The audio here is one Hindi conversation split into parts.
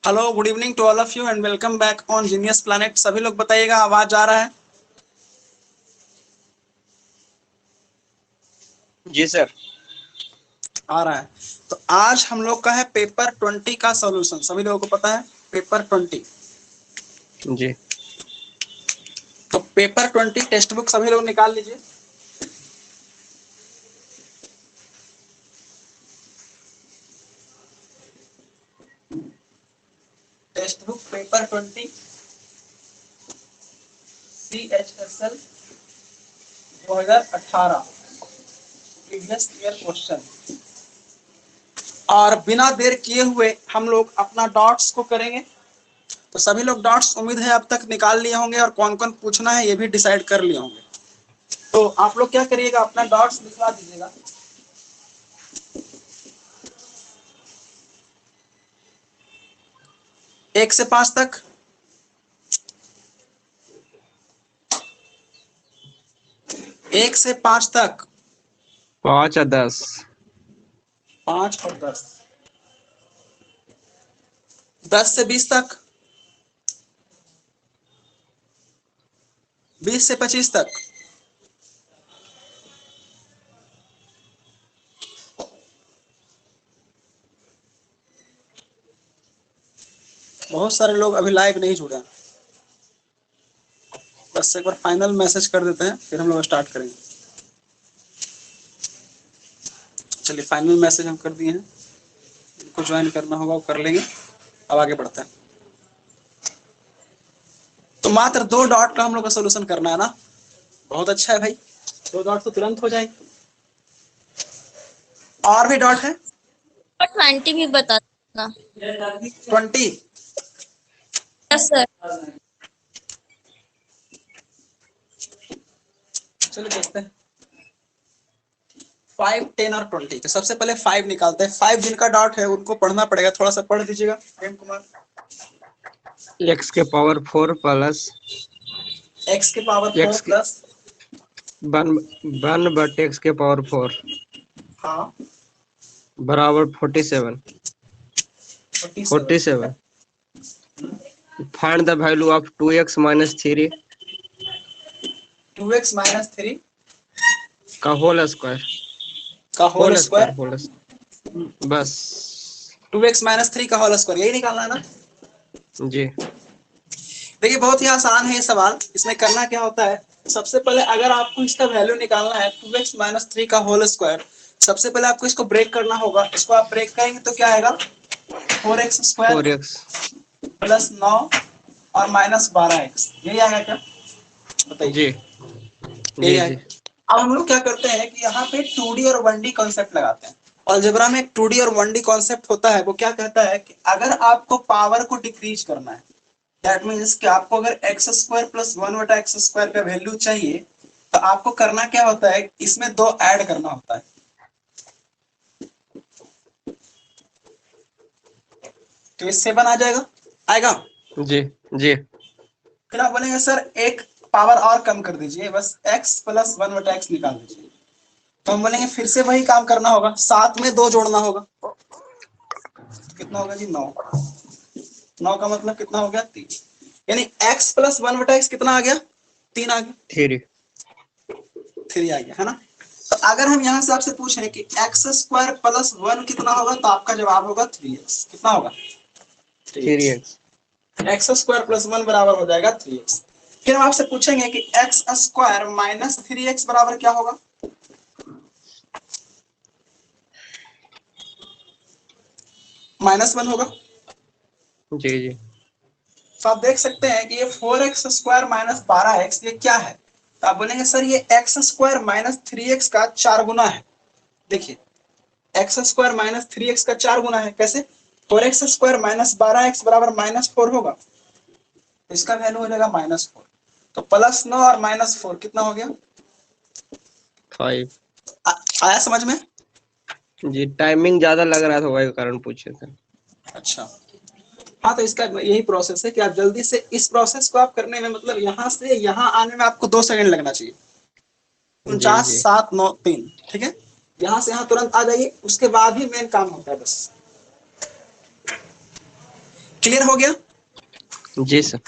Hello, good evening to all of you and welcome back on Genius Planet. सभी लोग बताइएगा, आवाज आ रहा है? जी सर। आ रहा है। तो आज हम लोग का है पेपर 20 का सॉल्यूशन। सभी लोगों को पता है पेपर 20। जी तो पेपर 20 टेक्स्ट बुक सभी लोग निकाल लीजिए। Text book paper 20 CHSL 2018 previous year question. और बिना देर किए हुए हम लोग अपना डॉट्स को करेंगे। तो सभी लोग डॉट्स उम्मीद है अब तक निकाल लिए होंगे और कौन कौन पूछना है ये भी डिसाइड कर लिए होंगे। तो आप लोग क्या करिएगा, अपना डॉट्स लिखवा दीजिएगा। एक से 5 तक। 1 से 5 तक। 5 और 10। 5 और 10। 10 से 20 तक। 20 से 25 तक। बहुत सारे लोग अभी लाइव नहीं जुड़े हैं। बस एक बार फाइनल मैसेज कर देते हैं फिर हम लोग स्टार्ट करेंगे। चलिए, फाइनल मैसेज हम कर दिए हैं। इनको ज्वाइन करना होगा वो कर लेंगे। अब आगे बढ़ते हैं। तो मात्र 2 डॉट का हम लोग का सोल्यूशन करना है ना। बहुत अच्छा है भाई, 2 डॉट तो तुरंत हो जाएंगे। और भी डॉट है? 20 भी बता देना। 20। Yes sir. चलिए देखते हैं। 5, 10 और 20। तो सबसे पहले 5 निकालते हैं। 5 जिनका डॉट है उनको पढ़ना पड़ेगा, थोड़ा सा पढ़ दीजिएगा प्रेम कुमार। x के पावर 4 प्लस x के power 4 x plus 1 but x के पावर 4 हाँ बराबर 47। 47। Find the value of 2x minus 3 2x minus 3 का होल स्क्वायर। का होल स्क्वायर। बस। 2x माइनस 3 का होल स्क्वायर, यही निकालना है ना। जी देखिए, बहुत ही आसान है ये सवाल। इसमें करना क्या होता है, सबसे पहले अगर आपको इसका वैल्यू निकालना है 2x माइनस 3 का होल स्क्वायर, सबसे पहले आपको इसको ब्रेक करना होगा। इसको आप ब्रेक करेंगे तो क्या आएगा, 4x स्क्वायर 4x। प्लस 9 और माइनस 12x। यही आएगा क्या, बताइए। जी यही जी जी आएगा। अब हम लोग क्या करते हैं कि यहाँ पे 2D और 1D कॉन्सेप्ट लगाते हैं। अलजेब्रा में एक 2D और 1D कॉन्सेप्ट होता है। वो क्या कहता है कि अगर आपको पावर को डिक्रीज करना है, दैट मीन्स कि आपको अगर x square plus 1/x square का वैल्यू चाहिए, तो आपको करना क्या होता है, इसमें 2 ऐड करना होता है। तो ये 7 आ जाएगा, आएगा। जी जी फिर आप बोलेंगे सर एक पावर और कम कर दीजिए, बस x प्लस 1/x निकाल दीजिए। तो हम बोलेंगे फिर से वही काम करना होगा, साथ में 2 जोड़ना होगा। कितना होगा जी, 9। 9 का मतलब कितना हो गया, 3। यानी x प्लस 1/x कितना आ गया, 3 आ गया। 3 आ गया है ना। तो अगर हम यहाँ से आपसे पूछें कि एक्स स्क्वायर प्लस 1 कितना होगा, तो आपका जवाब होगा 3x। कितना होगा, 3x। एक्स स्क्वायर प्लस 1 बराबर हो जाएगा 3x। फिर हम आपसे पूछेंगे कि एक्स स्क्वायर माइनस 3x बराबर क्या होगा। -1 होगा। जी जी तो आप देख सकते हैं कि ये 4x स्क्वायर माइनस 12x ये क्या है। तो आप बोलेंगे सर ये एक्स स्क्वायर माइनस 3x का 4 गुना है। देखिए, एक्स स्क्वायर माइनस 3x का 4 गुना है। कैसे, 4x स्क्वायर माइनस 12x बराबर -4 होगा। इसका वैल्यू हो जाएगा -4। तो +9 और -4 कितना हो गया, 5। आया समझ में। जी टाइमिंग ज्यादा लग रहा था, वही कारण पूछे थे। अच्छा, हाँ तो इसका यही प्रोसेस है कि आप जल्दी से इस प्रोसेस को आप करने में, मतलब यहाँ से यहाँ आने में आपको 2 सेकंड लगना चाहिए। जी 49 जी 7 9 3, ठीक है। यहाँ से यहाँ तुरंत आ जाइए, उसके बाद ही मेन काम होता है बस। क्लियर हो गया? जी सर।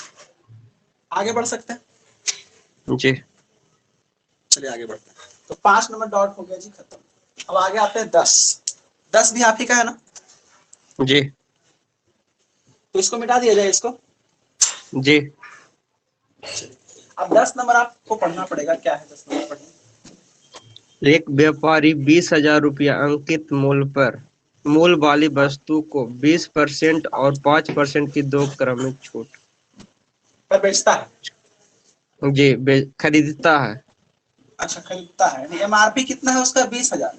आगे बढ़ सकते हैं? जी चलिए आगे बढ़ते हैं। तो 5 नंबर डॉट हो गया जी, खत्म। अब आगे आते हैं 10। 10 भी आप ही का है ना? जी तो इसको मिटा दिया जाए इसको। जी। अब 10 नंबर आपको पढ़ना पड़ेगा, क्या है 10 नंबर पढ़ना? एक व्यापारी 20,000 रुपया अंकित मूल वाली वस्तु को 20% और 5% की दो क्रमिक छूट पर बेचता है। जी खरीदता है। अच्छा, खरीदता है। एमआरपी कितना है उसका? 20,000।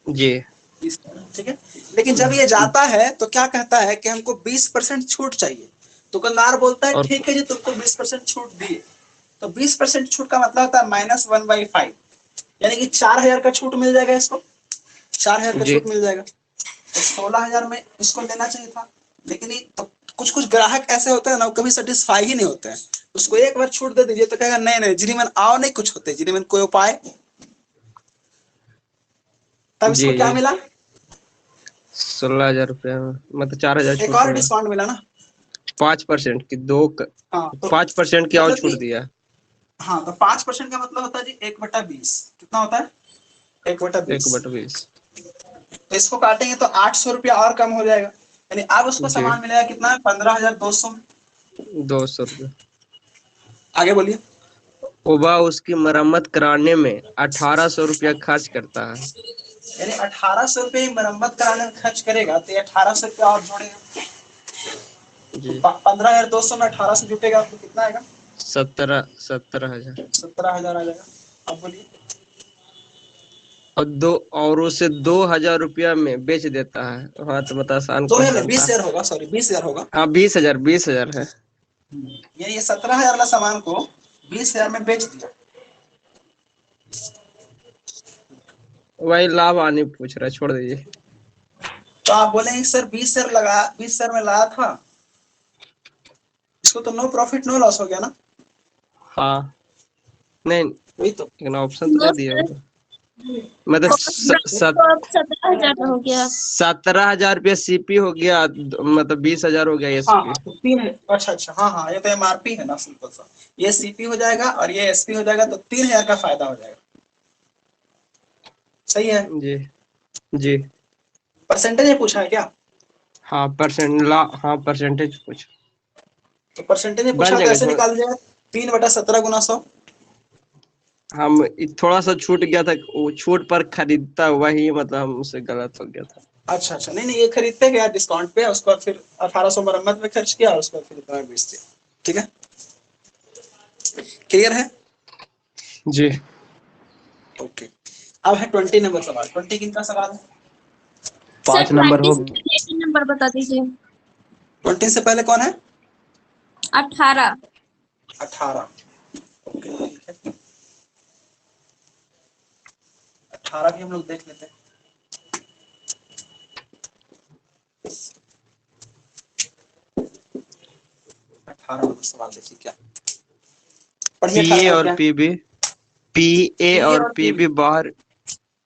जी 20,000, ठीक है। लेकिन जब ये जाता है तो क्या कहता है कि हमको 20% छूट चाहिए। दुकानदार बोलता है और ठीक है जी, तुमको 20% छूट दिए। तो 20% छूट का मतलब होता है -1/5, यानी कि 4,000 का छूट मिल जाएगा इसको। 4,000 का जी छूट मिल जाएगा। तो 16,000 में इसको लेना चाहिए था। लेकिन ये तो कुछ कुछ ग्राहक ऐसे होते हैं ना, वो कभी सेटिस्फाई ही नहीं होते हैं। उसको एक बार छूट दे दीजिए तो कहेगा नहीं नहीं जिनीमन आओ, नहीं कुछ होते जिनीमन कोई उपाय। तब जी इसको क्या जी। मिला? 16,000 रुपया मतलब 4,000 एक छूट और मिला। डिस्काउंट मिला ना। 5% की हाँ तो 5% की और मतलब छूट कि दिया। हाँ, तो 5% का मतलब होता है जी 1/20। कितना होता है? 1/20। 1/20। तो इसको काटेंगे तो 800 रुपया और कम हो जाएगा। यानी अब उसको जी सामान मिलेगा कितना? 15,200 में। 200 रुपया। आगे बोलिए। वह उसकी मरम्मत कराने में 1,800 रुपया खर्च करता है। यानी 1,800 रुपये मरम्मत कराने में खर्च करेगा तो 1,800 रुपया और जोड़ेगा। तो जी 15,200 में 1800 जुटेगा तो कितना आएगा? 17,000। 17,000 आ जाएगा। अब बोलिए। और उसे 2,000 रुपया में बेच देता है। हाँ तो मतलब आसान 2,000 में क्वेश्चन था। 20,000 होगा, सॉरी 20,000 होगा। हाँ 20,000 20,000 है। यानी ये 17,000 वाला सामान को 20,000 में बेच दिया। वही लाभ आने पूछ रहा है, छोड़ दीजिए। तो आप बोलेंगे सर 20,000 में लाया था, इसको तो नो प्रॉफिट नो लॉस हो गया ना। हाँ नहीं, वही तो। लेकिन ऑप्शन तो नो नहीं दिया सर, होगा। मतलब कॉस्ट प्राइस तो अब 17,000 का हो गया। 17,000 रुपया सीपी हो गया, मतलब 20,000 हो गया हाँ एसपी। हाँ, तो तीन। अच्छा अच्छा, हाँ हाँ, ये तो एमआरपी है ना, सिंपल सा। ये सीपी हो जाएगा और ये एसपी हो जाएगा, तो 3,000 का फायदा हो जाएगा। सही है। जी जी। परसेंटेज में पूछा है क्या? हाँ हाँ परसेंटेज कुछ तो परसेंटेज में बन पूछा तो जाएगा ऐसे थोड़ा। निकाल दिया। 3/17 गुना 100। हम थोड़ा सा छूट गया था, वो छूट पर खरीदता वही, मतलब हमसे गलत हो गया था। अच्छा अच्छा, नहीं नहीं, ये खरीदते गया डिस्काउंट पे, उसके बाद फिर 1,800 मरम्मत में खर्च किया, उसके बाद फिर इतना में बेच दिया। ठीक है, क्लियर है? जी ओके। अब है 20 नंबर सवाल। 20 किन का सवाल है? सर 5 नंबर 20 हो। से 18 नंबर बता दीजिए। 20 से पहले कौन है? 18। 18। ओके ठीक है, 18 भी हम लोग देख लेते हैं। 18 नंबर सवाल देखिए क्या। पढ़िए 18 पीए नंबर और क्या है? पीबी। पीए पी और और पी। पीबी बाहर।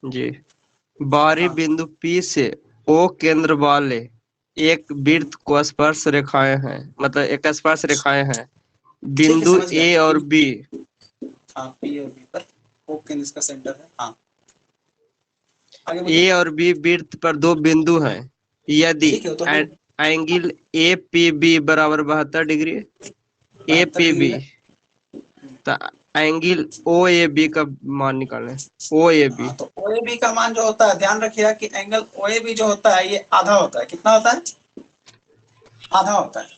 जी बाहरी हाँ बिंदु पी से ओ केंद्र वाले एक वृत्त को स्पर्श रेखाएं हैं, मतलब एक स्पर्श रेखाएं हैं ठीक है, बिंदु समझ गया। ए और बी। हाँ, पी और बी पर ओके इसका सेंटर है। हाँ, आगे बोलिए। ए और बी वृत्त पर दो बिंदु हैं। यदि ठीक है, वो तो है। एंगल ए पी बी बराबर 72 डिग्री ए 72 डिग्री पी बी, है। तो एंगल ओ ए बी का मान निकालें। ओ ए बी हाँ, तो ओ ए बी का मान जो होता है, ध्यान रखिएगा कि एंगल ओ ए बी जो होता है ये आधा होता है। कितना होता है? आधा होता है।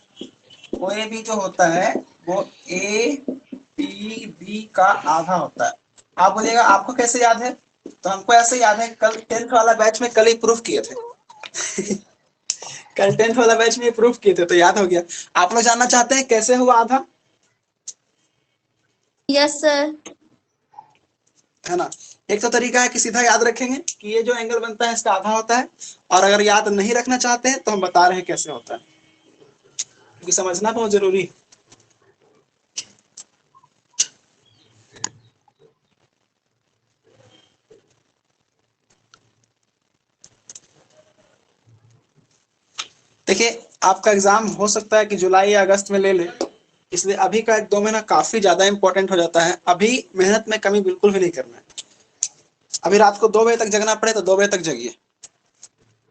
ओ ए बी जो होता है वो ए पी बी का आधा होता है। आप बोलिएगा आपको कैसे याद है? तो हमको ऐसे याद है, कल 10th वाला बैच में कल ही प्रूफ किए थे। कल 10th वाला बैच में प्रूफ किए थे तो याद हो गया। आप लोग जानना चाहते हैं कैसे हुआ आधा? Yes sir. है ना। एक तो तरीका है कि सीधा याद रखेंगे कि ये जो एंगल बनता है इसका आधा होता है। और अगर याद नहीं रखना चाहते हैं तो हम बता रहे हैं कैसे होता है, क्योंकि समझना बहुत जरूरी है। देखिए, आपका एग्जाम हो सकता है कि जुलाई या अगस्त में ले ले, इसलिए अभी का 1-2 महीना काफी ज्यादा इंपॉर्टेंट हो जाता है। अभी मेहनत में कमी बिल्कुल भी नहीं करना है। अभी रात को 2 बजे तक जगना पड़े तो 2 बजे तक जगिए,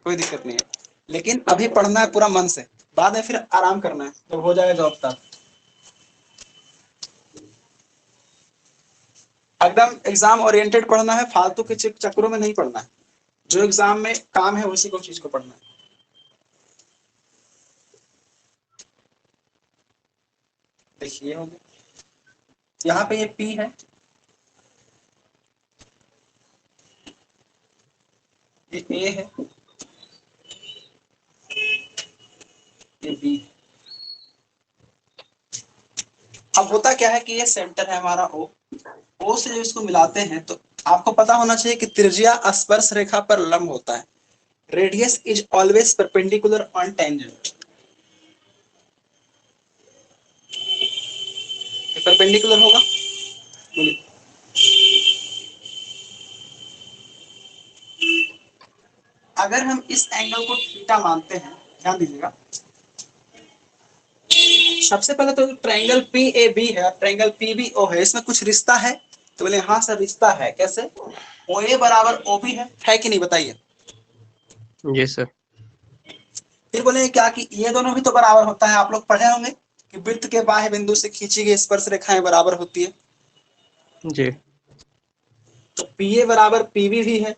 कोई दिक्कत नहीं है, लेकिन अभी पढ़ना है पूरा मन से। बाद में फिर आराम करना है, तो हो जाएगा जॉब तक। एकदम एग्जाम ओरिएंटेड पढ़ना है, फालतू के चक्करों में नहीं पढ़ना है। जो एग्जाम में काम है उसी को चीज को पढ़ना है। देखिए हो गया, यहाँ पे ये P है, ये A है, ये B है। अब होता क्या है कि ये सेंटर है हमारा O से जो इसको मिलाते हैं, तो आपको पता होना चाहिए कि त्रिज्या स्पर्श रेखा पर लंब होता है। Radius is always perpendicular on tangent. Perpendicular होगा, बोलिए। अगर हम इस एंगल को थीटा मानते हैं, ध्यान दीजिएगा, सबसे पहले तो ट्रायंगल PAB है और ट्रायंगल PBO है, इसमें कुछ रिश्ता है? तो बोले हाँ सर रिश्ता है। कैसे? OA बराबर OB है कि नहीं, बताइए। जी सर। फिर बोले क्या कि ये दोनों भी तो बराबर होता है। आप लोग पढ़े होंगे कि वृत्त के बाह्य बिंदु से खींची गई स्पर्श रेखाएं बराबर होती है। जी। तो PA बराबर PB भी है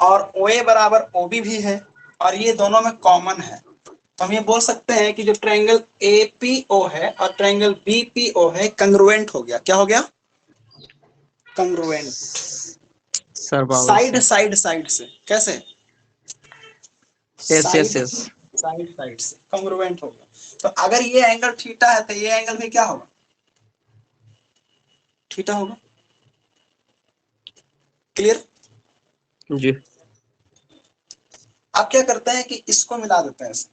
और OA बराबर OB भी है, और ये दोनों में कॉमन है। तो हम ये बोल सकते हैं कि जो ट्रायंगल APO है और ट्रायंगल BPO है, कंग्रुएंट हो गया। क्या हो गया? कंग्रुएंट। साइड साइड साइड से। कैसे? Yes side yes yes. Side side से कंग्रुएंट हो गया। तो अगर ये एंगल थीटा है तो ये एंगल भी क्या होगा? थीटा होगा। क्लियर? जी। आप क्या करते हैं कि इसको मिला देते हैं ऐसे।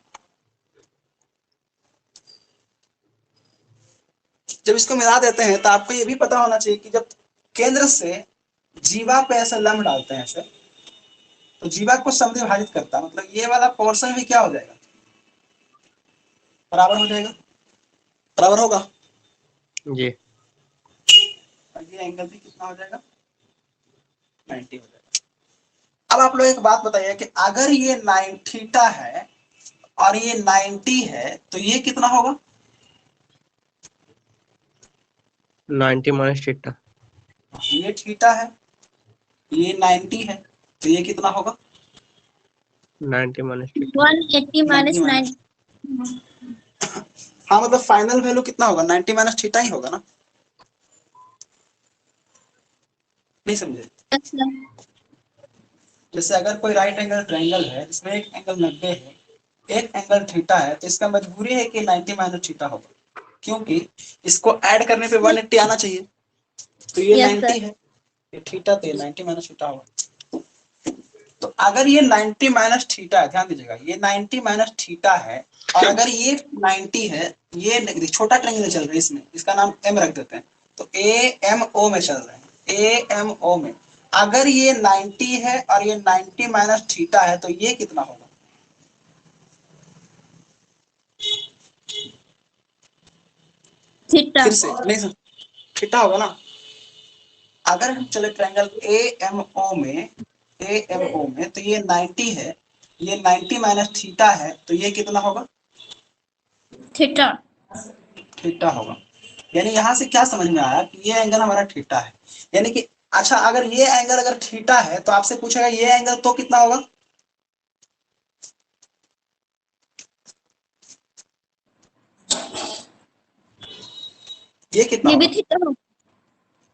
जब इसको मिला देते हैं तो आपको ये भी पता होना चाहिए कि जब केंद्र से जीवा पे ऐसा लंब डालते हैं ऐसे, तो जीवा को समद्विभाजित करता है, मतलब ये वाला पोर्शन भी क्या हो जाएगा? बराबर हो जाएगा। बराबर होगा। जी। और ये एंगल भी कितना हो जाएगा? 90 हो जाएगा। अब आप लोग एक बात बताइए कि अगर ये 9 थीटा है और ये 90 है तो ये कितना होगा? 90 माइनस थीटा। ये थीटा है, ये 90 है, तो ये कितना होगा? 90 माइनस थीटा। 180 माइनस 90 9। हाँ, मतलब फाइनल वैल्यू कितना होगा? 90 माइनस थीटा ही होगा ना? नहीं समझे? जैसे अगर कोई राइट एंगल ट्रायंगल है जिसमें एक एंगल 90 है, एक एंगल थीटा है, तो इसका मजबूरी है कि 90 माइनस थीटा होगा, क्योंकि इसको ऐड करने पे 180 आना चाहिए। तो ये Yes, 90 है, ये थीटा, तो ये 90 माइनस थीटा होगा। तो अगर ये 90 माइनस थीटा है, ध्यान दीजिएगा, ये 90 माइनस थीटा है, और अगर ये 90 है, ये छोटा ट्रायंगल चल रहा है, इसमें इसका नाम M रख देते हैं, तो AMO में चल रहे हैं, AMO में। अगर ये 90 है और ये 90 माइनस थीटा है, तो ये कितना होगा? थीटा। फिर से नहीं सर, थीटा होगा ना। अगर हम चले ट्रायंगल AMO में तो ये 90 है, ये 90 माइनस थीटा है, तो ये कितना होगा? थीटा। थीटा होगा। यानी यहां से क्या समझ में आया कि ये एंगल हमारा थीटा है। यानी कि अच्छा, अगर ये एंगल अगर थीटा है तो आपसे पूछेगा ये एंगल तो कितना होगा? ये कितना ये भी होगा? थीटा हो।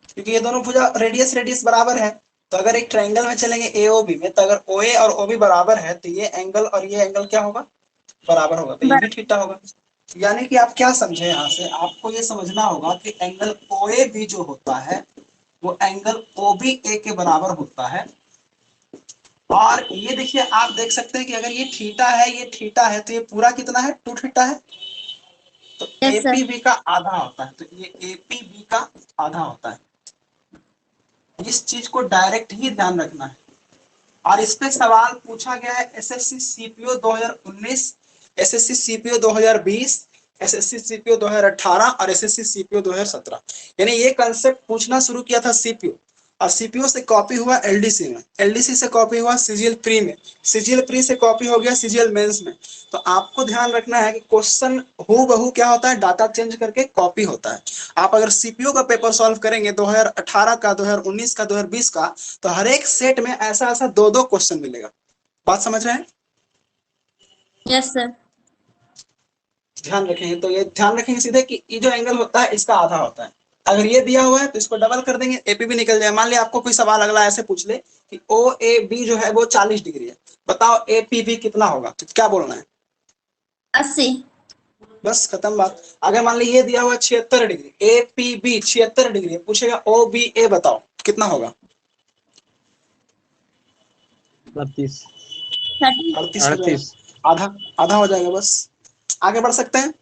क्योंकि ये दोनों भुजा रेडियस रेडियस बराबर है। तो अगर एक ट्रायंगल में चलेंगे AOB में, तो अगर OA और OB बराबर है तो ये एंगल और ये एंगल क्या होगा? बराबर होगा, तो ये भी थीटा होगा। यानी कि आप क्या समझे यहाँ से? आपको ये समझना होगा कि एंगल OAB जो होता है वो एंगल OBA के बराबर होता है। और ये देखिए, आप देख सकते हैं कि अगर ये थीटा है, ये थीटा है, तो ये पूरा कितना है? 2 थीटा है। तो यस सर। APB का आधा होता है, तो ये APB का आधा होता है। इस चीज को डायरेक्ट ही ध्यान रखना है। और इस पे सवाल पूछा गया है SSC CPO 2019 SSC CPO 2020, SSC CPO 2018 और एसएससी सीपीओ 2017। यानी ये कंसेप्ट पूछना शुरू किया था सीपीओ, और सीपीओ से कॉपी हुआ एलडीसी में, एलडीसी से कॉपी हुआ सीजीएल प्री में, सीजीएल प्री से कॉपी हो गया सीजीएल मेंस में। तो आपको ध्यान रखना है कि क्वेश्चन हूबहू क्या होता है, डाटा चेंज करके कॉपी होता है। आप अगर सीपीओ का पेपर सॉल्व करेंगे 2018 का, 2019 का, 2020 का, तो हर एक सेट में ऐसा ऐसा दो दो क्वेश्चन मिलेगा। बात समझ रहे हैं? Yes sir. ध्यान रखेंगे तो ये ध्यान रखेंगे सीधे कि ये जो एंगल होता है इसका आधा होता है। अगर ये दिया हुआ है तो इसको डबल कर देंगे, एपी भी निकल जाए। मान लिया आपको कोई सवाल अगला ऐसे पूछ ले कि ओ ए बी जो है वो 40 डिग्री है, बताओ ए पी बी कितना होगा, तो क्या बोलना है? 80। बस खत्म बात। अगर मान लीजिए ये दिया हुआ 76 degree, A P B 76 degree, पूछेगा ओ बी ए बताओ कितना होगा? 38। 30। 38 हो जाएगा। 38। आधा आधा हो जाएगा। बस आगे बढ़ सकते हैं?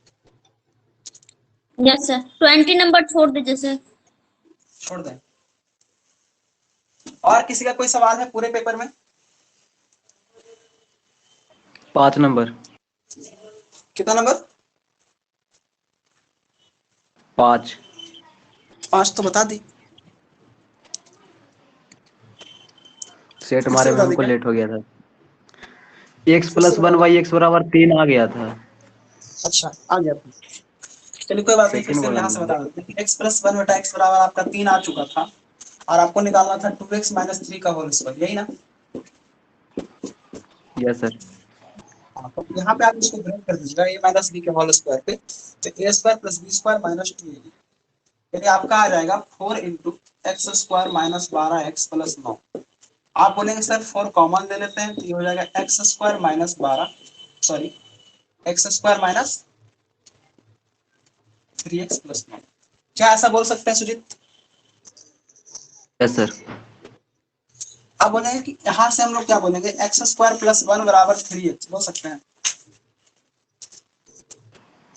Yes sir. 20 नंबर छोड़ दीजिए सर। छोड़ दें। और किसी का कोई सवाल है पूरे पेपर में? 5 नंबर। कितना नंबर? 5। 5 तो बता दी। सेट फिर मारे से में बता दी हमको क्या? लेट हो गया था। x फिर से + बता 1 दी। y x बराबर 3 आ गया था। अच्छा आ गया था। चलिए कोई बात नहीं, फिर सेकंड से हम वाला यहाँ से बता नंबर। देते हैं। x + 1 बटा x बराबर आपका 3 आ चुका था, और आपको निकालना था 2x - 3 का होल स्क्वायर, यही ना? Yes sir. हाँ, तो यहाँ पे आप इसको ब्रेक कर दीजिएगा a - b के होल स्क्वायर पे, तो a² + b² - 2ab, यानी आपका आ जाएगा 4 × x² - 12x + 9। आप बोलेंगे सर 4 कॉमन ले लेते हैं, तो ये हो जाएगा x² - 12, सॉरी x² - 3x + 9। क्या ऐसा बोल सकते हैं सुजीत? Yes sir. आप बोलेंगे कि यहाँ से हम लोग क्या बोलेंगे, x² + 1 बराबर 3x बोल सकते हैं।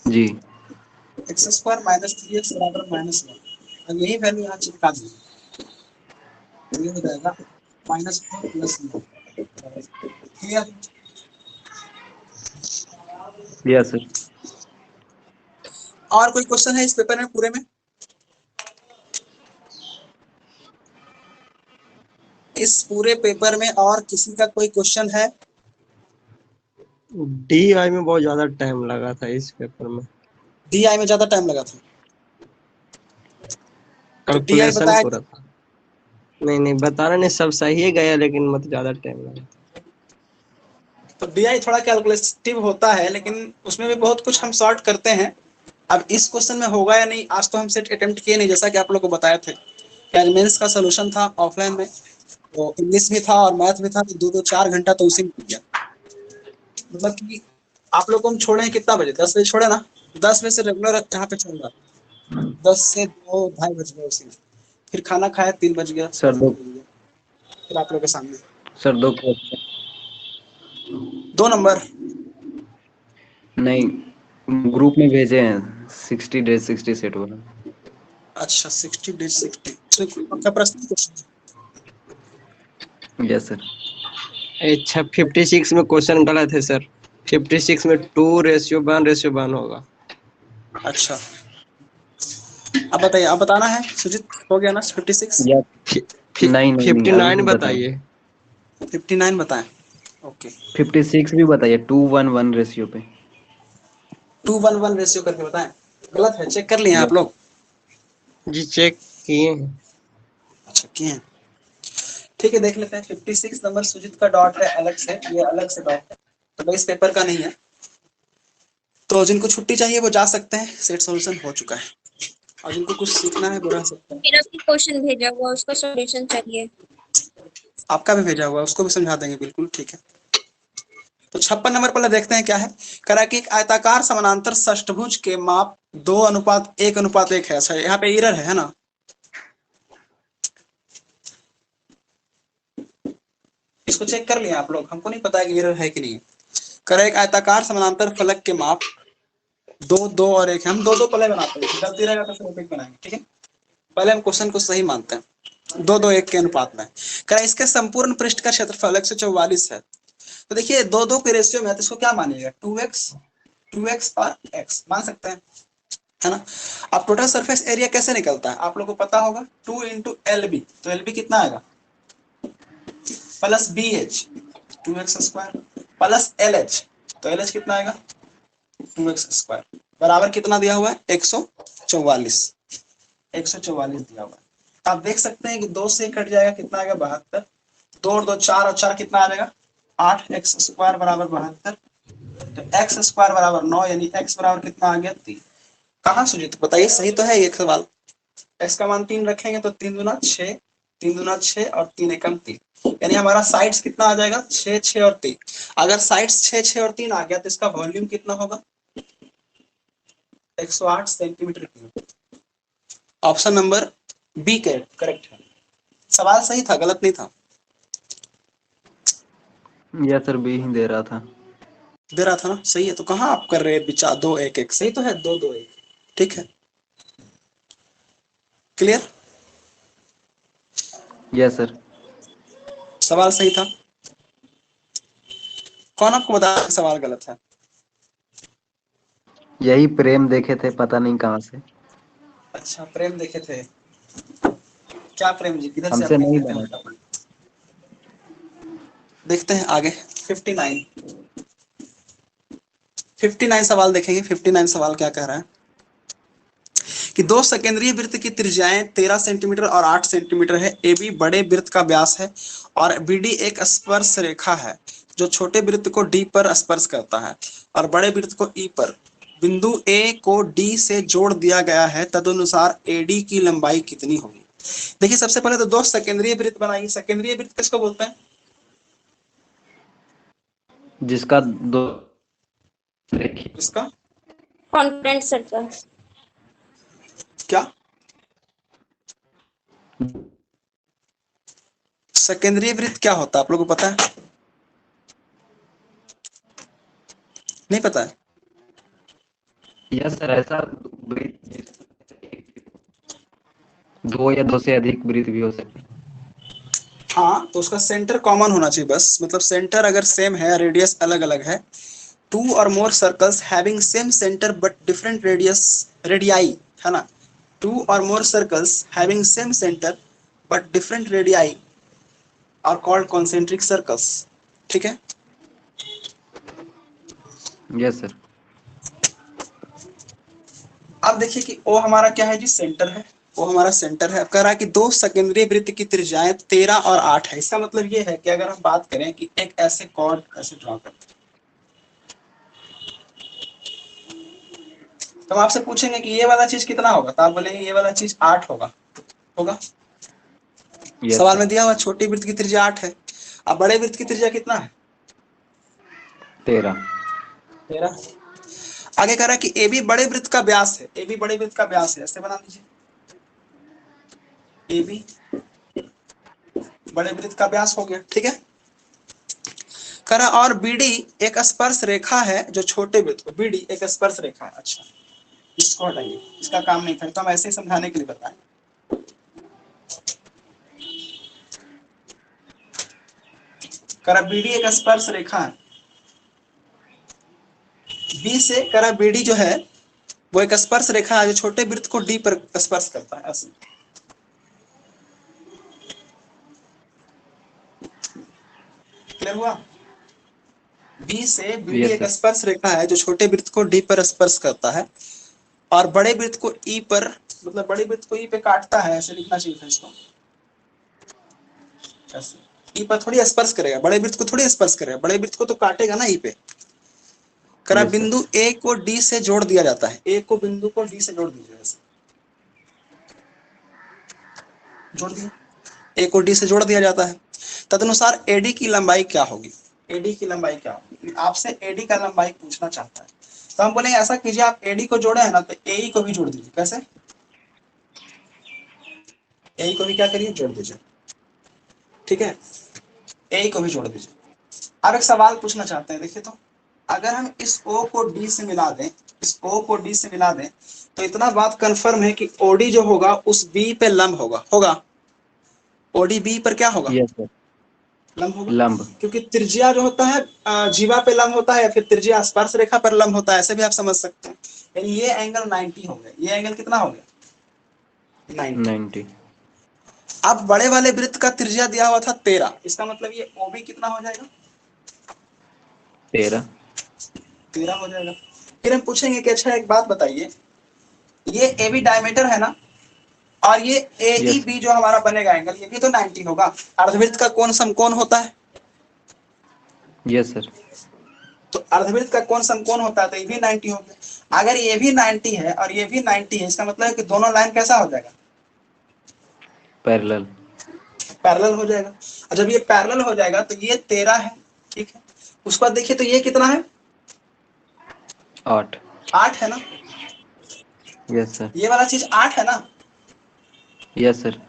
जी। x² - 3x बराबर -1, और यही वैल्यू यहाँ चिपका दीजिए, तो ये हो जाएगा -4 + 9। क्लियर? Yes sir. और कोई क्वेश्चन है इस पेपर में पूरे में? इस पूरे पेपर में और किसी का कोई क्वेश्चन है? DI में बहुत ज्यादा टाइम लगा था इस पेपर में। DI में ज्यादा टाइम लगा था, तो DI कैलकुलेशन बताया। पूरा था। नहीं बताना नहीं, सब सही गया लेकिन मतलब ज्यादा टाइम लगा। तो DI थोड़ा कैलकुलेटिव होता है, लेकिन उसमें भी बहुत कुछ हम सॉर्ट करते हैं। अब इस क्वेश्चन में होगा या नहीं, आज तो हम सेट अटेम्प्ट किए नहीं, जैसा कि आप लोग को बताए थे। मेंस का सोल्यूशन था ऑफलाइन में, तो इंग्लिश भी था और मैथ भी था, तो 2-4 घंटा तो उसी में हो गया। मतलब कि आप लोग को हम छोड़े हैं कितना बजे, 10 बजे छोड़े ना, 10 बजे से रेगुलर यहाँ पे चल रहा है, 10 से 2 ढाई बज गए उसी में, फिर खाना खाया 3 बज गया, सर दो फिर आप लोग के सामने सर 2 क्वेश्चन 2 नंबर। नहीं, ग्रुप में भेजे हैं 60 डेज 60 सेट वाला। अच्छा 60 डेज 60, तो पक्का प्रश्न क्वेश्चन। Yes sir. अच्छा 56 में क्वेश्चन गलत है सर। 56 में 2:1:1 होगा। अच्छा अब बताइए, अब बताना है सुजीत, हो गया ना 56? या नहीं 59 अभी बताएं। बताइए। 59 बताएं। ओके 56 भी बताइए 2:1:1 रेशियो पे। 2:1 रेशियो करके बताएं। गलत है, चेक कर लिए आप लोग? जी चेक किए हैं। अच्छा किए हैं, ठीक है देख लेते हैं। 56 नंबर सुजीत का डॉट है अलग से, ये अलग से डॉट है, तो भाई इस पेपर का नहीं है। तो जिनको छुट्टी चाहिए वो जा सकते हैं, सेट सॉल्यूशन हो चुका है, और जिनको कुछ सीखना है वो रह सकते हैं। मेरा भी क्वेश्चन भेजा हुआ, उसका सॉल्यूशन चाहिए। आपका भी भेजा हुआ है, उसको भी समझा देंगे, बिल्कुल ठीक है। तो 56 नंबर पहले देखते हैं क्या है। करा कि एक आयताकार समानांतर षष्ठभुज के माप 2:1:1 है। अच्छा यहाँ पे एरर है ना, इसको चेक कर लिया आप लोग, हमको नहीं पता है कि एरर है कि नहीं। करा एक आयताकार समानांतर फलक के माप 2, 2 और 1 है। हम 2, 2 पहले बनाते हैं, गलती रहेगा तो फिर 1 बनाएंगे, ठीक है। पहले हम क्वेश्चन को सही मानते हैं, 2, 2, 1 के अनुपात में। करा इसके संपूर्ण पृष्ठ का क्षेत्रफल 144 है। तो देखिए दो दो के रेशियो में है तो इसको क्या मानिएगा 2x और x मान सकते हैं, है ना। अब टोटल सरफेस एरिया कैसे निकलता है आप लोग को पता होगा, 2 इंटू एल बी, तो एल बी कितना आएगा plus B H 2x² plus L H, तो एल एच कितना आएगा 2x² बराबर कितना दिया हुआ है 144 दिया हुआ है। आप देख सकते हैं कि 2 से कट जाएगा कितना आएगा 72, 2 और 2 4 और 4 कितना आ जाएगा 8x² बराबर 72, तो x² बराबर 9 यानी x बराबर कितना आ गया 3। कहाँ सुजीत बताइए सही तो है ये सवाल। x का मान 3 रखेंगे तो 3 दूना 6, 3 दूना 6 और 3 एकम 3, यानी हमारा साइड्स कितना आ जाएगा 6 6 और 3। अगर साइड्स 6 6 और 3 आ गया तो इसका वॉल्यूम कितना होगा 108 centimetre cube. Option number B correct है। सवाल सही था गलत नहीं था। या सर बी ही दे रहा था। दे रहा था ना, सही है। तो कहाँ आप कर रहे हैं विचार 2 1 1, सही तो है 2 2 1, ठीक है क्लियर। Yes sir. सवाल सही था। कौन आपको बता सवाल गलत है। यही प्रेम देखे थे पता नहीं कहाँ से। अच्छा प्रेम देखे थे, क्या प्रेम जी किधर से आप हमसे लिख नहीं लेते बना। हैं। देखते हैं आगे 59 सवाल देखेंगे। 59 सवाल क्या कह रहा है कि दो सकेंद्रीय वृत्त की त्रिज्याएं 13 सेंटीमीटर और 8 सेंटीमीटर है। ए बी बड़े वृत्त का व्यास है और बी डी एक स्पर्श रेखा है जो छोटे वृत्त को डी पर स्पर्श करता है और बड़े वृत्त को ई पर। बिंदु ए को डी से जोड़ दिया गया है, तदनुसार एडी की लंबाई कितनी होगी। देखिए सबसे पहले तो दो सकेंद्रीय वृत्त बनाइए। सकेंद्रीय वृत्त किसको बोलते हैं, जिसका दो देखिए इसका कॉन्फिडेंस सर्कल। क्या सकेंद्रीय वृत्त क्या होता है आप लोगों को पता है, नहीं पता है। यस सर ऐसा दो या दो से अधिक वृत्त भी हो सकते हैं। हाँ तो उसका सेंटर कॉमन होना चाहिए बस, मतलब सेंटर अगर सेम है रेडियस अलग अलग है। 2 और more circles having same centre but different radii, है ना। 2 और more circles having same centre but different radii are called concentric circles, ठीक है। Yes sir. अब देखिए कि ओ हमारा क्या है जी सेंटर है, वो हमारा सेंटर है। अब कह रहा है कि दो सेकेंडरी वृत्त की त्रिज्याएं 13 और 8 है। इसका मतलब ये है कि अगर हम बात करें कि एक ऐसे कॉर्ड ऐसे ड्रॉ करते हैं तो हम आपसे पूछेंगे कि ये वाला चीज कितना होगा, तो आप बोलेंगे ये वाला चीज 8 होगा, होगा। यस सवाल सर। में दिया हुआ छोटी वृत्त की त्रिज्या 8 है। अब बड़े वृत्त की त्रिज्या कितना है 13। 13। आगे कह रहा है कि ए बी बड़े वृत्त का व्यास है। ए बी बड़े वृत्त का व्यास है, ऐसे बना दीजिए। ए बी बड़े वृत्त का व्यास हो गया, ठीक है। कह रहा और बीडी एक स्पर्श रेखा है जो छोटे वृत्त को, बीडी एक स्पर्श रेखा है। अच्छा इसको हटाइए, इसका काम नहीं था, तो हम ऐसे ही समझाने के लिए बताएं। कह रहा बीडी एक स्पर्श रेखा है, बी से कह रहा बीडी जो है वो एक स्पर्श रेखा है जो छोटे वृत्त को डी पर स्पर्श करता है, ऐसे। क्लियर हुआ। बी से बीडी यस एक सर। स्पर्श रेखा है जो छोटे वृत्त को डी पर स्पर्श करता है और बड़े वृत्त को ई पर, मतलब बड़े वृत्त को ई पे काटता है, ऐसे लिखना चाहिए था इसको, ऐसे। ई पर थोड़ी स्पर्श करेगा, बड़े वृत्त को थोड़ी स्पर्श करेगा, बड़े वृत्त को तो काटेगा ना ई पे। करा यस सर। बिंदु ए को डी से जोड़ दिया जाता है। ए को बिंदु को डी से जोड़ दीजिए, ऐसे जोड़ दिया। ए को डी से जोड़ दिया जाता है, तदनुसार एडी की लंबाई क्या होगी। एडी की लंबाई क्या होगी, आपसे एडी का लंबाई पूछना चाहता है। तो हम बोलेंगे ऐसा कीजिए, आप एडी को जोड़े है ना तो एई को भी जोड़ दीजिए। कैसे, एई को भी क्या करिए जोड़ दीजिए, ठीक है। एई को भी जोड़ दीजिए। अब एक सवाल पूछना चाहते हैं, देखिए तो अगर हम इस ओ को डी से मिला दें, इस ओ को डी से मिला दें तो इतना बात कंफर्म है कि ओडी जो होगा उस बी पे लंब होगा, होगा। ओडी बी पर क्या होगा, यस सर। लंब होगा, लंब। क्योंकि त्रिज्या जो होता है जीवा पे लंब होता है, या फिर त्रिज्या स्पर्श रेखा पर लंब होता है, ऐसे भी आप समझ सकते हैं। यानी ये एंगल 90 हो गया, ये एंगल कितना हो गया 90। 90। अब बड़े वाले वृत्त का त्रिज्या दिया हुआ था 13, इसका मतलब ये ओबी कितना हो जाएगा 13। 13 हो जाएगा। फिर हम पूछेंगे कि अच्छा एक बात बताइए, ये ए बी डायमीटर है ना, और ये ए ई यस। बी जो हमारा बनेगा एंगल, ये भी तो 90 होगा। अर्धवृत्त का कोण समकोण होता है, यस सर। तो अर्धवृत्त का कोण समकोण होता है, तो ये भी 90 हो गया। अगर ये भी 90 है और ये भी 90 है, इसका मतलब है कि दोनों लाइन कैसा हो जाएगा पैरेलल। पैरेलल हो जाएगा। और जब ये पैरेलल हो जाएगा तो ये 13 है, ठीक है। उसके बाद देखिए तो ये कितना है 8। 8 है ना, यस सर। ये वाला चीज 8 है ना, यस सर।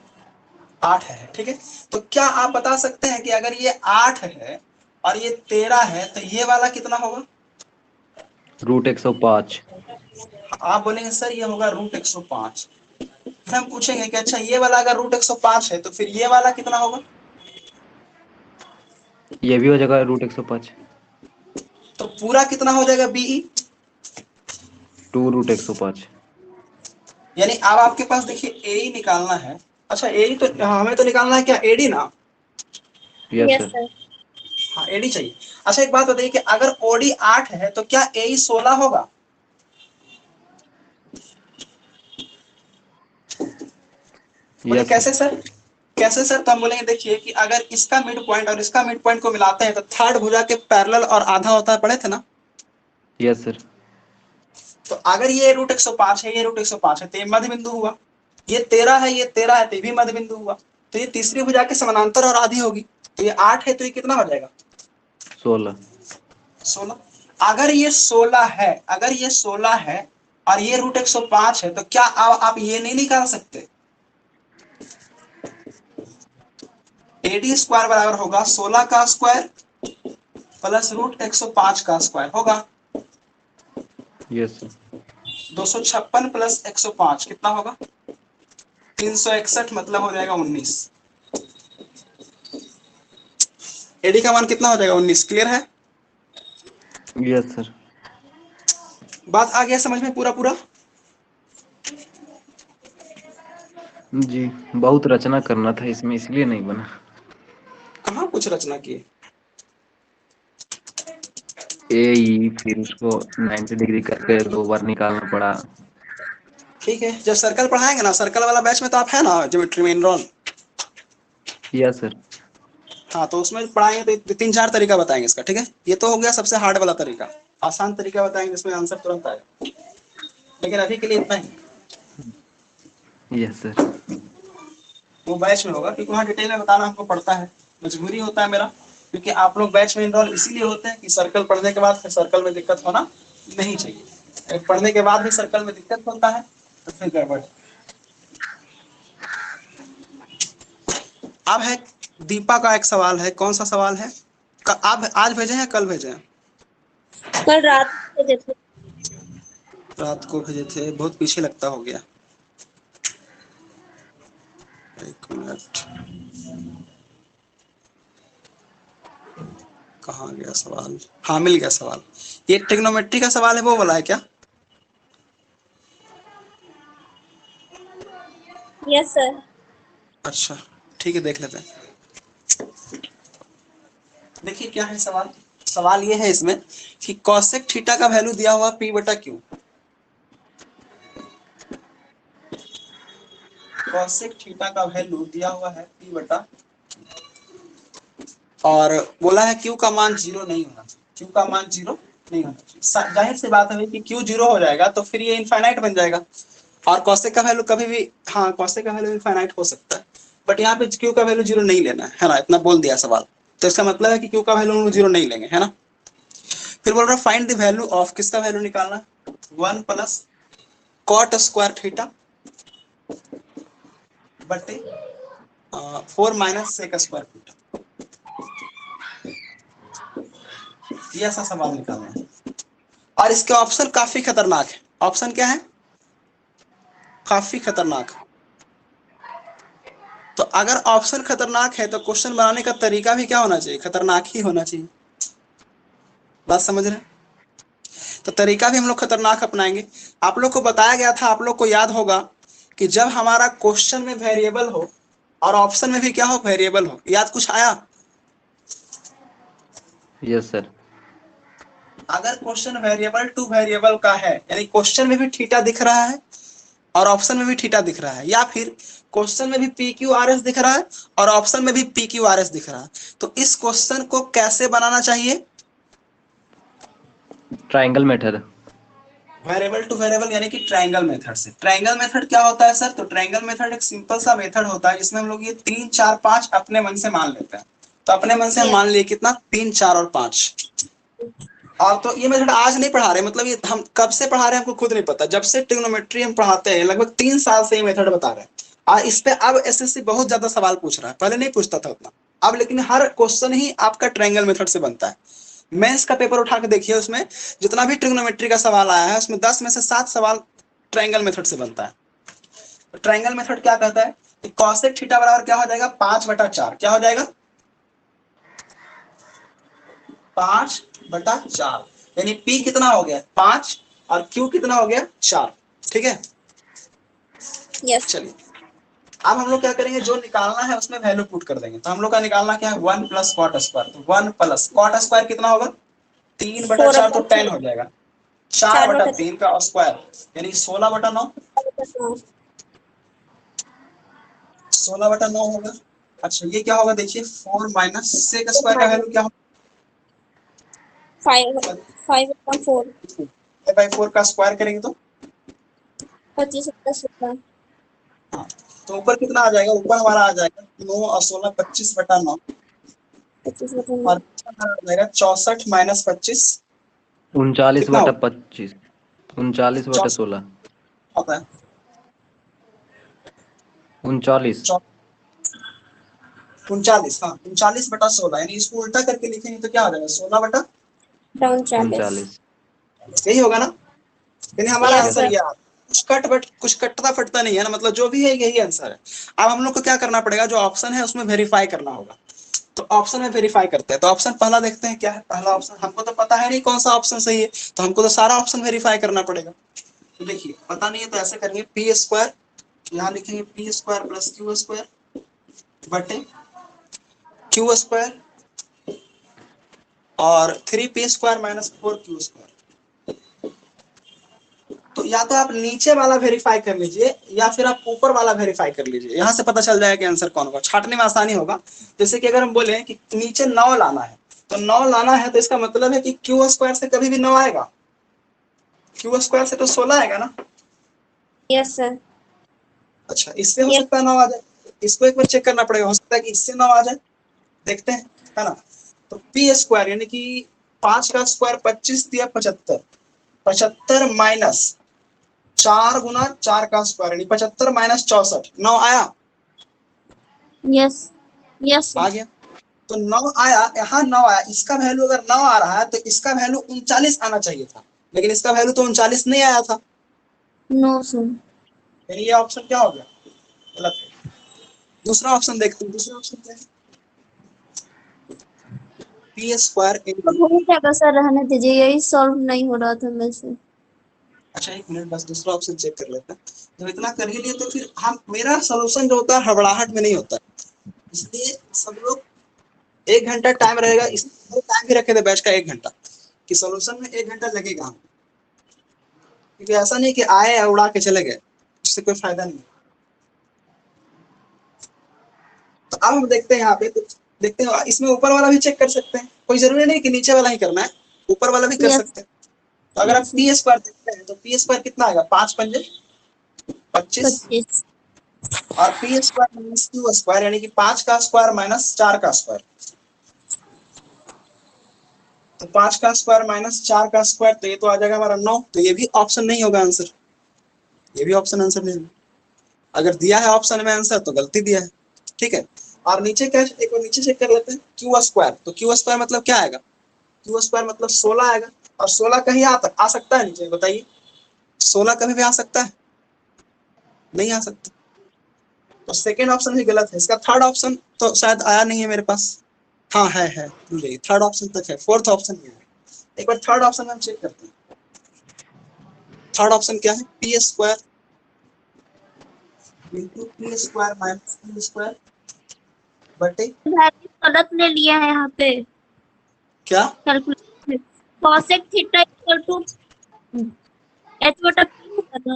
8 है, ठीक है। तो क्या आप बता सकते हैं कि अगर ये 8 है और ये 13 है तो ये वाला कितना होगा? √105। आप बोलेंगे सर ये होगा √105। फिर हम पूछेंगे कि अच्छा ये वाला अगर √105 है तो फिर ये वाला कितना होगा? ये भी हो जाएगा √105। तो पूरा कितना हो जाएगा बीई? 2√105। यानी अब आपके पास देखिए ए ही निकालना है। अच्छा ए ही तो हमें तो निकालना है क्या एडी ना? Yes yes sir. सर। हाँ एडी चाहिए। अच्छा एक बात बताइए कि अगर ओडी 8 है तो क्या ए 16 होगा? बोले यस कैसे सर। सर? कैसे सर? तो हम बोलेंगे देखिए कि अगर इसका मिड पॉइंट और इसका मिड पॉइंट को मिलाते हैं तो थर्ड भुजा के पैरेलल और आधा होता है, पढ़े थे ना? Yes sir. तो अगर ये √105 है, ये √105 है, तो ये मध्य बिंदु हुआ। ये 13 है, ये 13 है, तो ये भी मध्य बिंदु हुआ। तो ये तीसरी भुजा के समानांतर और आधी होगी। तो ये 8 है, तो ये कितना हो जाएगा 16। 16। अगर ये 16 है, अगर ये 16 है और ये √105 है, तो क्या आप ये नहीं निकाल सकते? एडी स्क्वायर बराबर होगा 16 का स्क्वायर प्लस √105 का स्क्वायर होगा। Yes sir. 256 प्लस 105 कितना होगा 361, मतलब हो जाएगा 19। एडी का मान कितना हो जाएगा 19। क्लियर है? Yes sir. बात आ गया समझ में पूरा पूरा? जी, बहुत रचना करना था इसमें, इसलिए नहीं बना। कहाँ कुछ रचना किए? फिर उसको 90 डिग्री करके 2 बार निकालना पड़ा। ठीक है, जब सर्कल पढ़ाएंगे ना, सर्कल वाला बैच में तो आप है ना ज्योमेट्री में इनरोल? Yes sir. हाँ तो उसमें पढ़ाएंगे तो 3-4 तरीका बताएंगे इसका, ठीक है। ये तो हो गया सबसे हार्ड वाला तरीका, आसान तरीका बताएंगे जिसमें आंसर तुरंत आएगा। लेकिन अभी के लिए इतना ही, यस सर। वो बैच में होगा, क्योंकि वहाँ डिटेल में बताना हमको पड़ता है, मजबूरी होता है मेरा। क्योंकि आप लोग बैच में इनरोल इसीलिए होते हैं कि सर्कल पढ़ने के बाद फिर सर्कल में दिक्कत होना नहीं चाहिए। अगर पढ़ने के बाद भी सर्कल में दिक्कत होता है तो फिर गड़बड़। अब है दीपा का एक सवाल है। कौन सा सवाल है? आप आज भेजे हैं कल भेजे हैं? कल रात को जैसे रात को भेजे थे, बहुत पीछे लगता हो गया। एक मिनट, कहाँ गया सवाल? हाँ मिल गया सवाल। ये ट्रिग्नोमेट्री का सवाल है, वो वाला है क्या? Yes sir. अच्छा ठीक है, देख लेते हैं। देखिए क्या है सवाल। सवाल ये है इसमें कि कॉसेक थीटा का वैल्यू दिया हुआ P बटा Q। कॉसेक थीटा का वैल्यू दिया हुआ है P बटा, और बोला है Q का मान 0 नहीं होना चाहिए। Q का मान 0 नहीं होना चाहिए। जाहिर सी बात है कि Q 0 हो जाएगा तो फिर ये इनफाइनाइट बन जाएगा। और कॉसेक का वैल्यू कभी भी, हाँ कॉसेक का वैल्यू इनफाइनाइट हो सकता है, बट यहाँ पे Q का वैल्यू 0 नहीं लेना है ना, इतना बोल दिया सवाल। तो इसका मतलब है कि Q का वैल्यू 0 नहीं लेंगे, है ना। फिर बोल रहा है फाइंड द वैल्यू ऑफ, किसका वैल्यू निकालना? 1 प्लस कॉट स्क्वायर थीटा बटे 4 माइनस सेक स्क्वायर थीटा। ये ऐसा सवाल निकालना है। और इसके ऑप्शन काफी खतरनाक है। ऑप्शन क्या है? काफी खतरनाक। तो अगर ऑप्शन खतरनाक है तो क्वेश्चन बनाने का तरीका भी क्या होना चाहिए, खतरनाक ही होना चाहिए। बात समझ रहे हैं? तो तरीका भी हम लोग खतरनाक अपनाएंगे। आप लोग को बताया गया था, आप लोग को याद होगा कि जब हमारा क्वेश्चन में वेरिएबल हो और ऑप्शन में भी क्या हो, वेरिएबल हो। याद कुछ आया? Yes sir. अगर क्वेश्चन वेरिएबल टू वेरिएबल का है, यानी क्वेश्चन में भी थीटा दिख रहा है और ऑप्शन में भी थीटा दिख रहा है, या फिर क्वेश्चन में भी पी क्यू आर एस दिख रहा है और ऑप्शन में भी पी क्यू आर एस दिख रहा है, तो इस क्वेश्चन को कैसे बनाना चाहिए? Triangle method. Variable two variable यानी कि ट्रायंगल मेथड से। ट्रायंगल मेथड क्या होता है सर? तो ट्रायंगल मेथड एक सिंपल सा मेथड होता है जिसमें हम लोग ये 3 4 5 अपने मन से मान लेते हैं। तो अपने मन से हम मान लिए कितना, 3 4 और 5। और तो ये मेथड आज नहीं पढ़ा रहे, मतलब ये हम कब से पढ़ा रहे हैं हमको खुद नहीं पता। जब से ट्रिग्नोमेट्री हम पढ़ाते हैं लगभग 3 साल से ये मेथड बता रहे हैं। और इस पे अब एसएससी बहुत ज्यादा सवाल पूछ रहा है, पहले नहीं पूछता था उतना। अब लेकिन हर क्वेश्चन ही आपका ट्रायंगल मेथड से बनता है। मेंस का पेपर उठा के देखिए, उसमें जितना भी ट्रिग्नोमेट्री का सवाल आया है उसमें 10 में से 7 सवाल ट्रायंगल मेथड से बनता है। तो ट्रायंगल मेथड क्या कहता है कि कॉसेक थीटा बराबर क्या हो जाएगा, 5/4। क्या हो जाएगा, 5/4। यानी P कितना हो गया, 5, और Q कितना हो गया, 4। ठीक है, यस चलिए अब हम लोग क्या करेंगे, जो निकालना है उसमें वैल्यू पुट कर देंगे। तो हम लोग का निकालना क्या है, 1 प्लस कॉट स्क्वायर। तो 1 प्लस कॉट स्क्वायर कितना होगा, 3/4, तो 10 हो जाएगा। 4/3 का स्क्वायर यानी 16/9। 16/9 होगा। अच्छा ये क्या होगा, देखिए 4 माइनस सेक स्क्वायर का वैल्यू क्या होगा, 5/4 4 का स्क्वायर करेंगे तो 25 हाँ, तो ऊपर कितना आ जाएगा, ऊपर हमारा आ जाएगा 9 और 16 25/9, 25 और आ जाएगा 64 माइनस 25 39 कितना बटा होगा, 25, 39 बटा 16, होता है 39। 39। हाँ 39/16, यानी इसको उल्टा करके लिखेंगे तो क्या हो जाएगा, 16/, 39। यही होगा ना। यानी हमारा Yes, आंसर sir. ये आ कुछ कटता फटता नहीं है ना, मतलब जो भी है यही आंसर है। अब हम लोग को क्या करना पड़ेगा, जो ऑप्शन है उसमें वेरीफाई करना होगा। तो ऑप्शन में वेरीफाई करते हैं। तो ऑप्शन पहला देखते हैं क्या है, पहला ऑप्शन हमको तो पता है नहीं कौन सा ऑप्शन सही है, तो हमको तो सारा ऑप्शन वेरीफाई करना पड़ेगा। तो देखिए पता नहीं है तो ऐसे करेंगे, पी स्क्वायर, यहाँ लिखेंगे P square plus Q square बटे क्यू स्क्वायर और 3p square minus 4q square. तो या तो आप नीचे वाला वेरीफाई कर लीजिए या फिर आप ऊपर वाला वेरीफाई कर लीजिए, यहां से पता चल जाएगा कि आंसर कौन होगा, छाटने में आसानी होगा। जैसे कि अगर हम बोले कि नीचे 9 लाना है, तो 9 लाना है तो इसका मतलब है कि क्यू स्क्वायर से कभी भी 9 आएगा, क्यू स्क्वायर से तो 16 आएगा ना। Yes, sir. अच्छा इससे हो Yes. सकता है 9 आ जाए, इसको एक बार चेक करना पड़ेगा, हो सकता है कि इससे 9 आ जाए, देखते हैं, है ना। तो पी स्क्वायर यानी कि 5 का स्क्वायर 25 दिया 75, 75 माइनस 4 गुना 4 का स्क्वायर यानी 75 माइनस 64, 9 आया, Yes. Yes, sir. आ गया। तो 9 आया, यहाँ 9 आया, इसका वैल्यू अगर 9 आ रहा है तो इसका वैल्यू 39 आना चाहिए था, लेकिन इसका वैल्यू तो 39 नहीं आया था, No, sir. यानी ये ऑप्शन क्या हो गया, गलत है। दूसरा ऑप्शन देखते हैं, दूसरा ऑप्शन क्या है, पी स्क्वायर तो इंटू, हो जाएगा सर, रहने दीजिए, यही सॉल्व नहीं हो रहा था मेरे से। अच्छा एक मिनट बस दूसरा ऑप्शन चेक कर लेते हैं। जब इतना कर ही लिए तो फिर हम, मेरा सोल्यूशन जो होता है हड़बड़ाहट में नहीं होता है, इसलिए सब लोग 1 घंटा टाइम रहेगा, इस टाइम भी रखे थे बैच का 1 घंटा, कि सोल्यूशन में 1 घंटा लगेगा, क्योंकि ऐसा नहीं कि आए और उड़ा के चले गए, उससे कोई फायदा नहीं। तो अब हम देखते हैं यहाँ पे, तो देखते हैं इसमें ऊपर वाला भी चेक कर सकते हैं, कोई जरूरी नहीं कि नीचे वाला ही करना है, ऊपर वाला भी कर Yes. सकते हैं। तो अगर आप Yes, पी स्क्वायर देखते हैं तो पी स्क्वायर कितना आएगा, 5 पंजे 25 25. और P square minus Q square यानी कि 5 का स्क्वायर माइनस 4 का स्क्वायर। तो 5 का स्क्वायर माइनस 4 का स्क्वायर, तो ये तो आ जाएगा हमारा 9, तो ये भी ऑप्शन नहीं होगा आंसर, ये भी ऑप्शन आंसर नहीं होगा। अगर दिया है ऑप्शन में आंसर तो गलती दिया है, ठीक है। और नीचे क्या, एक बार नीचे चेक कर लेते हैं, क्यू स्क्वायर, तो क्यू स्क्वायर मतलब क्या आएगा, क्यू स्क्वायर मतलब 16 आएगा, और 16 कहीं आ सकता है नीचे, बताइए 16 कभी भी आ सकता है, नहीं आ सकता। तो सेकेंड ऑप्शन भी गलत है। इसका थर्ड ऑप्शन तो शायद आया नहीं है मेरे पास। हाँ है भूल गई, थर्ड ऑप्शन तक है, फोर्थ ऑप्शन नहीं है। एक बार थर्ड ऑप्शन हम चेक करते हैं। थर्ड ऑप्शन क्या है? P square into P square minus Q square बटे वैल्यू गलत ले लिया है यहाँ पे क्या? Calculation. cosec theta equal to h बटा p होता था।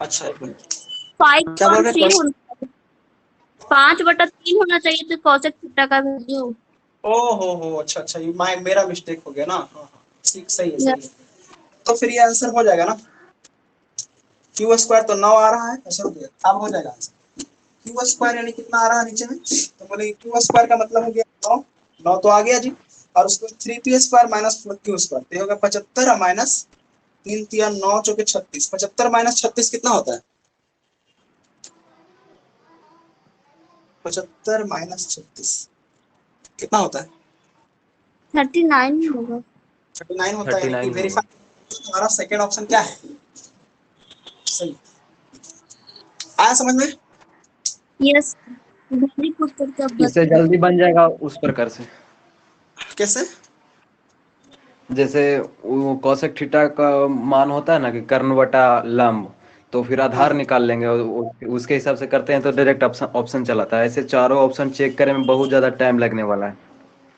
अच्छा एक मिनट, 5.3 होना चाहिए, 5/3 होना चाहिए तो cosec थीटा का वैल्यू। हो अच्छा ये मेरा मिस्टेक हो गया ना। हाँ ठीक, सही है। तो फिर ये आंसर हो जाएगा ना, क्यू स्क्वायर तो 9 आ रहा है, ऐसा हो गया। अब हो जाएगा आंसर। क्यू स्क्वायर यानी कितना आ रहा है नीचे में, तो बोले क्यू स्क्वायर का मतलब हो गया 9 तो आ गया जी। और उसको 3p square minus 4q square, तो ये होगा 75 माइनस 3 3 9 चौके 36। 75 माइनस 36 कितना होता है? 75 माइनस 36 कितना होता है? 39 होगा। 39 होता है। 39 वेरीफाई तुम्हारा सेकंड ऑप्शन क्या है? सही आया समझ में? यस, वेरी गुड करके अब इससे जल्दी बन जाएगा उस प्रकार से। कैसे? जैसे वो कोसेक थीटा का मान होता है ना कि कर्ण बटा लंब, तो फिर आधार निकाल लेंगे और उसके हिसाब से करते हैं तो डायरेक्ट ऑप्शन चलाता है। ऐसे चारों ऑप्शन चेक करने में बहुत ज्यादा टाइम लगने वाला है।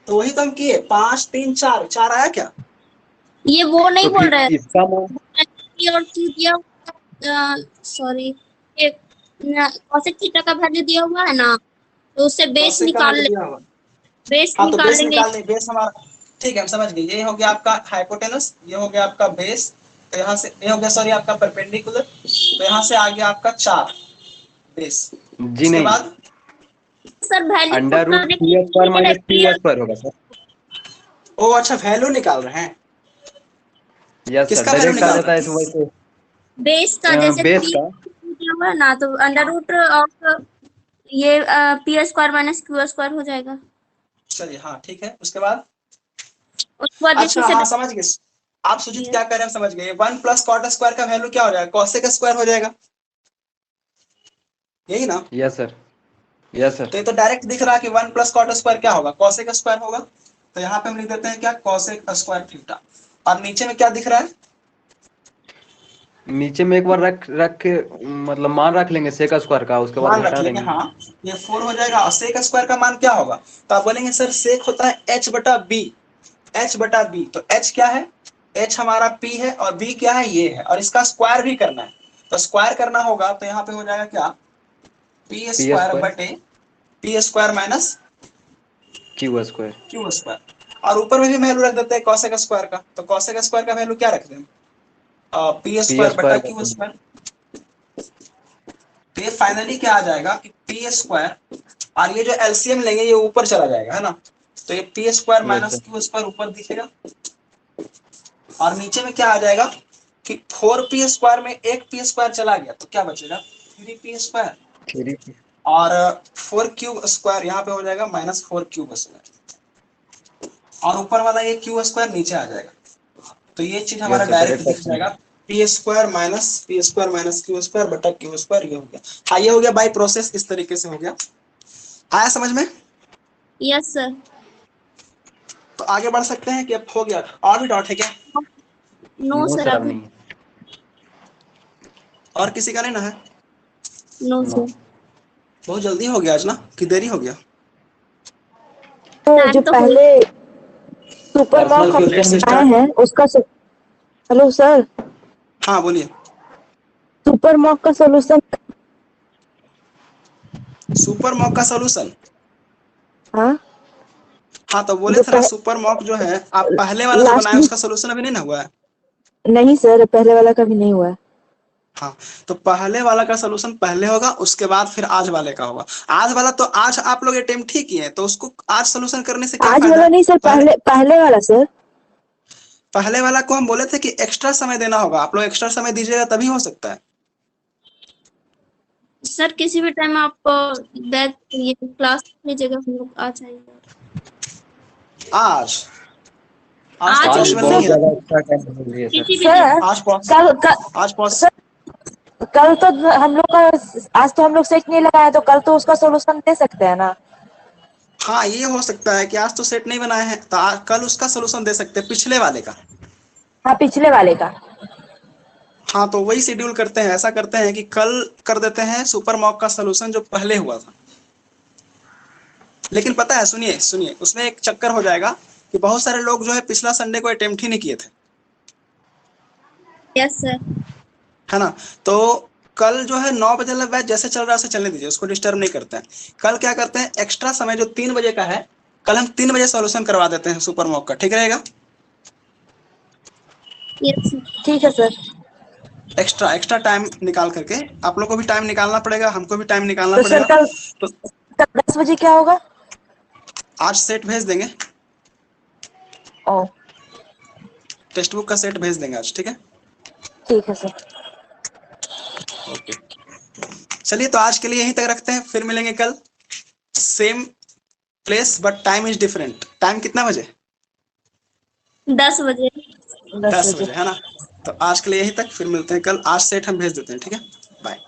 तो वही तो हम किए, 5 3 4 4 आया क्या? ये वो नहीं तो बोल फिर रहे इसका मान हैं और क्यू दिया, सॉरी, ये cosec थीटा का वैल्यू दिया हुआ है ना, तो उससे बेस कौशिक का निकाल वैल्यू ले, दिया होगा। बेस हाँ तो निकाल बेस लेंगे। निकालने, बेस हमारा ठीक है, हम समझ गए। ये हो गया आपका हाइपोटेनस, ये हो गया आपका बेस, तो यहाँ से ये हो गया सॉरी आपका परपेंडिकुलर, तो यहाँ से आ गया आपका 4 बेस। जी उसके नहीं, बाद sir value put under root करने पी स्क्वायर माइनस के क्यू लिए स्क्वायर होगा सर। ओ अच्छा, वैल्यू निकाल रहे हैं। यस सर, किसका वैल्यू डायरेक्ट आ निकाल जाता रहे है हैं? तो वैसे बेस का, जैसे बेस पी का। दिया हुआ है ना, तो अंडर रूट ऑफ ये P square minus Q square हो जाएगा। चलिए हाँ ठीक है। उसके बाद उसके बाद अच्छा जैसे हाँ समझ गए आप सुजीत क्या कह रहे हैं, समझ गए। 1 प्लस कॉट स्क्वायर का वैल्यू क्या हो जाएगा? कॉसेक स्क्वायर हो जाएगा, यही ना? Yes sir, yes sir. तो ये तो डायरेक्ट दिख रहा है कि 1 प्लस कॉट स्क्वायर क्या होगा? कॉसेक स्क्वायर होगा। तो यहाँ पे हम लिख देते हैं क्या? Cosec square theta. और नीचे में क्या दिख रहा है? नीचे में एक बार रख रख के मतलब मान रख लेंगे सेक स्क्वायर का, उसके बाद मान रख घटा लेंगे। देंगे। हाँ ये 4 हो जाएगा। और सेक स्क्वायर का मान क्या होगा? तो आप बोलेंगे सर सेक होता है h बटा बी। h बटा बी, तो h क्या है? h हमारा p है और b क्या है? ये है। और इसका स्क्वायर भी करना है, तो स्क्वायर करना होगा तो यहाँ पे हो जाएगा क्या? पी पी स्क्वायर स्क्वायर बटे P square minus Q square. Q square. और ऊपर में भी वैल्यू रख देते हैं कॉसेक स्क्वायर का, तो कॉसेक स्क्वायर का वैल्यू क्या रखते हैं? पी पी स्क्वायर बटा स्क्वायर क्यू स्क्वायर। तो ये फाइनली क्या आ जाएगा कि पी स्क्वायर, और ये जो एलसीएम लेंगे ये ऊपर चला जाएगा, है ना? तो ये P square yes minus sir. Q square ऊपर दिखेगा, और नीचे में क्या आ जाएगा कि 4p स्क्वायर में एक पी स्क्वायर चला गया, तो क्या बचेगा? 3p square. थ्री। और 4 क्यूब स्क्वायर यहाँ पे हो जाएगा माइनस 4 क्यूब स्क्वायर, और ऊपर वाला ये क्यू स्क्वायर नीचे आ जाएगा। तो ये चीज हमारा यस सर, डायरेक्ट डायरेक्ट दिख ऑप्शन। जाएगा, P square minus Q square बटा क्यू स्क्वायर। ये हो गया। हाँ ये हो गया बाय प्रोसेस, इस तरीके से हो गया। आया समझ में? Yes sir. तो आगे बढ़ सकते हैं कि अब हो गया? और भी डाउट है क्या? नो नो सर, सर, अब अभी नहीं। और किसी का नहीं ना है? No no. सर। बहुत जल्दी हो गया आज ना, कि देरी हो गया? तो जो तो पहले सुपर पर्सनल मॉक क्वेश्चन आए हैं उसका हेलो सर, हाँ बोलिए। सुपर मॉक का सॉल्यूशन। सुपर मॉक का सॉल्यूशन? हाँ, हाँ तो बोले जो थे ना सुपर मॉक जो है आप पहले वाला जो लास्ट बनाए में उसका सॉल्यूशन अभी नहीं ना हुआ है। नहीं सर, पहले वाला का भी नहीं हुआ है। हाँ तो पहले वाला का सॉल्यूशन पहले होगा, उसके बाद फिर आज वाले का होगा। आज वाला तो आज आप लोग अटेम्प्ट ही किए, तो उसको आज सॉल्यूशन करने से क्या आज फायदा वाला है? नहीं सर, पहले वाला सर। पहले वाला को हम बोले थे कि एक्स्ट्रा समय देना होगा, आप लोग एक्स्ट्रा समय दीजिएगा तभी हो सकता है। सर किसी भी टाइम आप बैक ये क्लास लीजिएगा, हम लोग आ जाएंगे। आज आज तो आज आज पॉसिबल बहुत नहीं है। ज्यादा अच्छा टाइम हो रही है सर। किसी भी सर दिन। आज कल आज पॉस सर कल तो हम लोग का, आज तो हम लोग सेट नहीं लगाया, तो कल तो उसका सोल्यूशन दे सकते हैं ना। हाँ ये हो सकता है कि आज तो सेट नहीं बनाए हैं तो कल उसका सोल्यूशन दे सकते हैं, पिछले वाले का। हाँ, पिछले वाले का। हाँ तो वही शेड्यूल करते हैं, ऐसा करते हैं कि कल कर देते हैं सुपर मॉक का सोल्यूशन जो पहले हुआ था। लेकिन पता है, सुनिए सुनिए, उसमें एक चक्कर हो जाएगा कि बहुत सारे लोग जो है पिछला संडे को अटेम्प्ट ही नहीं किए थे, यस सर। है ना। तो कल जो है 9 बजे वाला बैच जैसे चल रहा है उसे चलने दीजिए, उसको डिस्टर्ब नहीं करते हैं। कल क्या करते हैं, एक्स्ट्रा समय जो 3 बजे का है, कल हम 3 बजे सॉल्यूशन करवा देते हैं सुपर मॉक का, ठीक रहेगा। Yes sir. ठीक है सर। एक्स्ट्रा टाइम निकाल करके, आप लोग को भी टाइम निकालना पड़ेगा, हमको भी टाइम निकालना तो सर पड़ेगा। कल तो 10 बजे क्या होगा? आज सेट भेज देंगे, ओ, टेक्स्ट बुक का सेट भेज देंगे आज, ठीक है। ठीक है सर। ओके, चलिए तो आज के लिए यहीं तक रखते हैं, फिर मिलेंगे कल same place but time is different. Time कितना बजे? 10 बजे। 10 बजे, है ना। तो आज के लिए यहीं तक, फिर मिलते हैं कल। आज सेट हम भेज देते हैं, ठीक है। बाय।